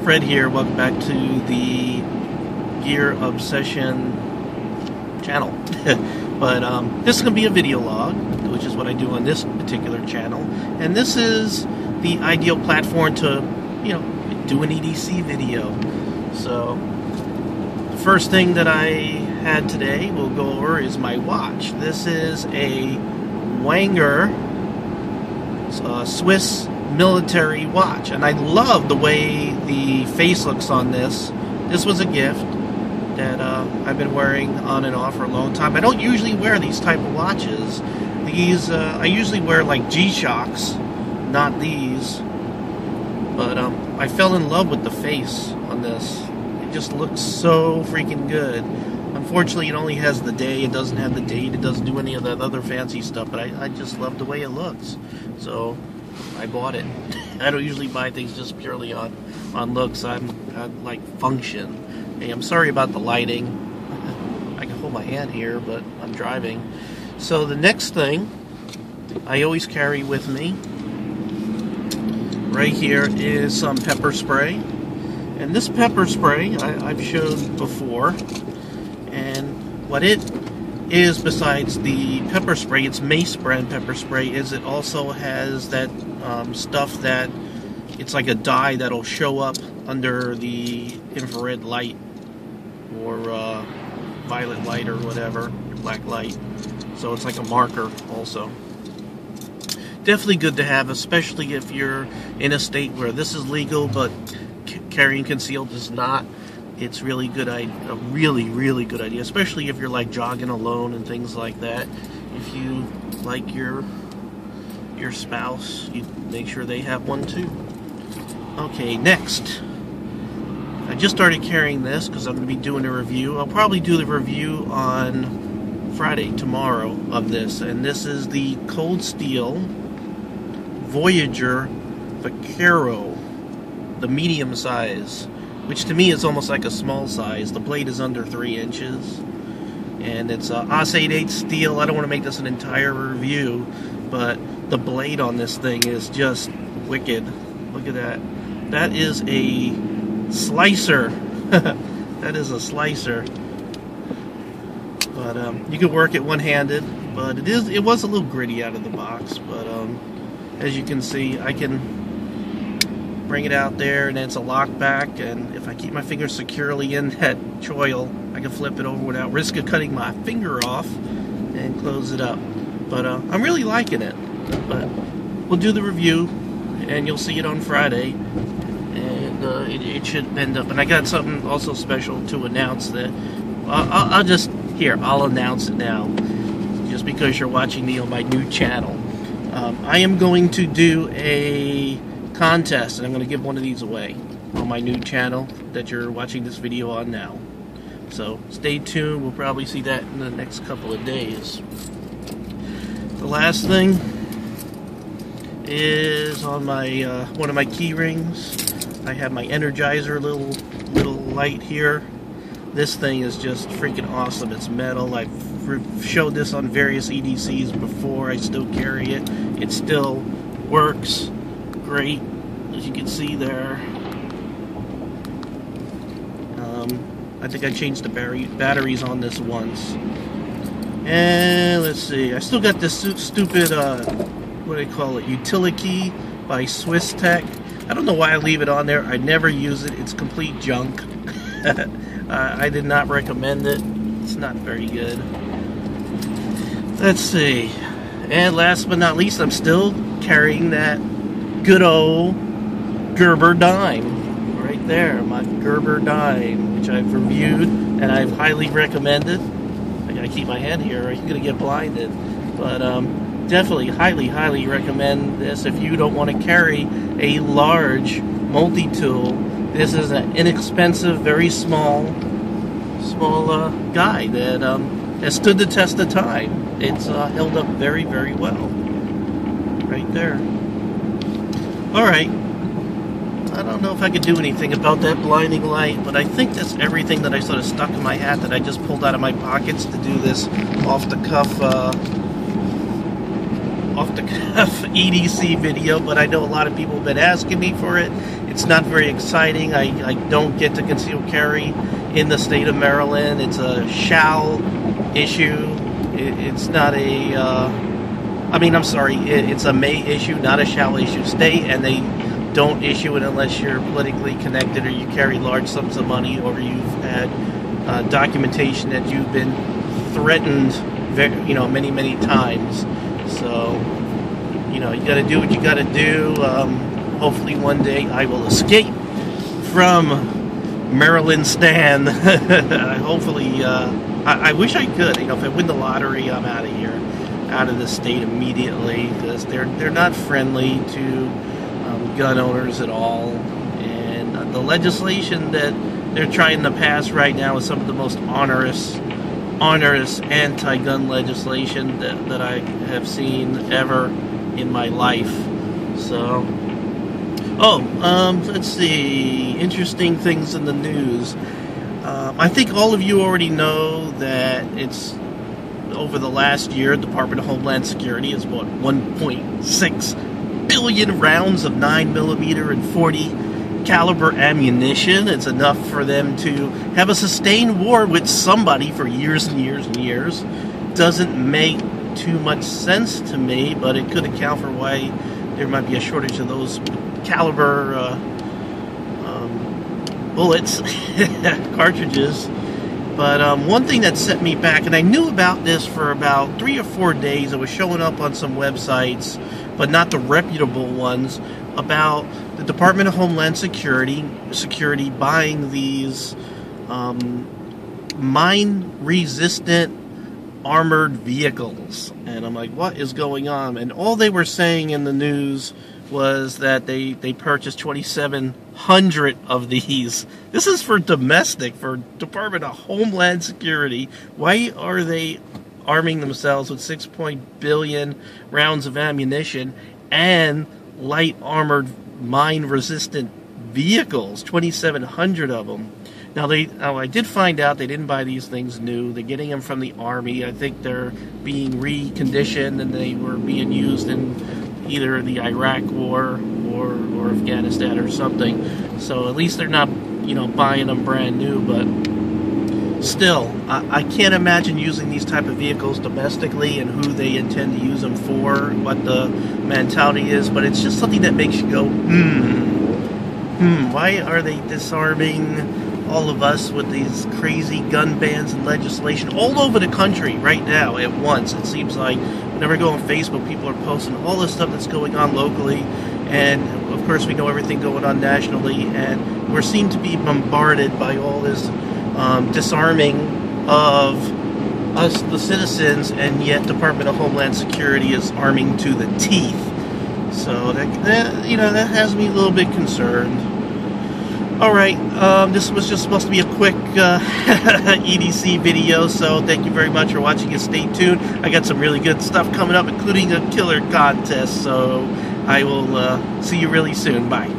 Fred here. Welcome back to the Gear Obsession channel. But this is going to be a video log, which is what I do on this particular channel. And this is the ideal platform to, do an EDC video. So the first thing that I had today we'll go over is my watch. This is a Wenger Swiss military watch, and I love the way the face looks on this. This was a gift that I've been wearing on and off for a long time. I don't usually wear these type of watches. These I usually wear like G-Shocks, not these. But I fell in love with the face on this. It just looks so freaking good. Unfortunately, it only has the day. It doesn't have the date. It doesn't do any of that other fancy stuff. But I just love the way it looks. So I bought it. I don't usually buy things just purely on looks. I like function. Hey, I'm sorry about the lighting. I can hold my hand here, but I'm driving. So the next thing I always carry with me right here is some pepper spray. And this pepper spray I've showed before. And what it is, besides the pepper spray, it's Mace brand pepper spray, is it also has that stuff that it's like a dye that'll show up under the infrared light or violet light or whatever, black light. So it's like a marker also. Definitely good to have, especially if you're in a state where this is legal but carrying concealed is not. It's really good, a really good idea, especially if you're like jogging alone and things like that. If you like your spouse, you make sure they have one too. Okay, next, I just started carrying this because I'm going to be doing a review. I'll probably do the review on Friday, tomorrow, of this, and this is the Cold Steel Voyager Vaquero, the medium size, which to me is almost like a small size. The blade is under 3 inches, and it's AS 88 steel. I don't want to make this an entire review, but the blade on this thing is just wicked. Look at that. That is a slicer. That is a slicer. But you can work it one-handed, but it was a little gritty out of the box. But as you can see, I can bring it out there, and it's a lock back, and if I keep my finger securely in that choil, I can flip it over without risk of cutting my finger off and close it up. But I'm really liking it. But we'll do the review, and you'll see it on Friday, and it should end up. And I got something also special to announce that I'll announce it now, just because you're watching me on my new channel. I am going to do a contest, and I'm going to give one of these away on my new channel that you're watching this video on now. So stay tuned. We'll probably see that in the next couple of days. The last thing is on my one of my key rings. I have my Energizer little light here. This thing is just freaking awesome. It's metal. I've showed this on various EDCs before. I still carry it. It still works great, as you can see there. I think I changed the batteries on this once. And let's see, I still got this stupid, what do they call it, utility by Swiss Tech. I don't know why I leave it on there. I never use it. It's complete junk. I did not recommend it. It's not very good. Let's see. And last but not least, I'm still carrying that good old Gerber dime right there, my Gerber dime, which I've reviewed and I've highly recommended. I gotta keep my hand here or you're gonna get blinded. But definitely highly recommend this if you don't want to carry a large multi-tool. This is an inexpensive, very small guy that has stood the test of time. It's held up very well right there. Alright, I don't know if I could do anything about that blinding light, but I think that's everything that I sort of stuck in my hat that I just pulled out of my pockets to do this off the cuff off-the-cuff EDC video, but I know a lot of people have been asking me for it. It's not very exciting. I don't get to conceal carry in the state of Maryland. It's a shall issue. It's not a, I'm sorry, it's a may issue, not a shall issue state, and they don't issue it unless you're politically connected or you carry large sums of money or you've had documentation that you've been threatened, many, many times. So, you got to do what you got to do. Hopefully one day I will escape from Maryland Stan. Hopefully, I wish I could. If I win the lottery, I'm out of here, out of the state immediately, because they're not friendly to gun owners at all. And the legislation that they're trying to pass right now is some of the most onerous anti-gun legislation that I have seen ever in my life. So, let's see, interesting things in the news. I think all of you already know that it's over the last year, Department of Homeland Security has bought 1.6 billion rounds of 9mm and 40 caliber ammunition. It's enough for them to have a sustained war with somebody for years and years and years. Doesn't make too much sense to me, but it could account for why there might be a shortage of those caliber bullets, cartridges. But one thing that set me back, and I knew about this for about 3 or 4 days, it was showing up on some websites, but not the reputable ones, about the Department of Homeland Security buying these mine-resistant armored vehicles. And I'm like, what is going on? And all they were saying in the news was that they purchased 2,700 of these. This is for domestic, for Department of Homeland Security. Why are they arming themselves with 6 billion rounds of ammunition and light armored mine-resistant vehicles? 2,700 of them. Now, I did find out they didn't buy these things new. They're getting them from the Army. I think they're being reconditioned, and they were being used in either the Iraq War or Afghanistan or something. So at least they're not, buying them brand new. But still, I can't imagine using these type of vehicles domestically and who they intend to use them for, what the mentality is. But it's just something that makes you go, why are they disarming all of us with these crazy gun bans and legislation all over the country right now at once? It seems like whenever I go on Facebook, people are posting all this stuff that's going on locally, and of course we know everything going on nationally, and we seem to be bombarded by all this disarming of us, the citizens, and yet Department of Homeland Security is arming to the teeth. So that has me a little bit concerned. Alright, this was just supposed to be a quick EDC video, so thank you very much for watching and stay tuned. I got some really good stuff coming up, including a killer contest, so I will see you really soon. Bye.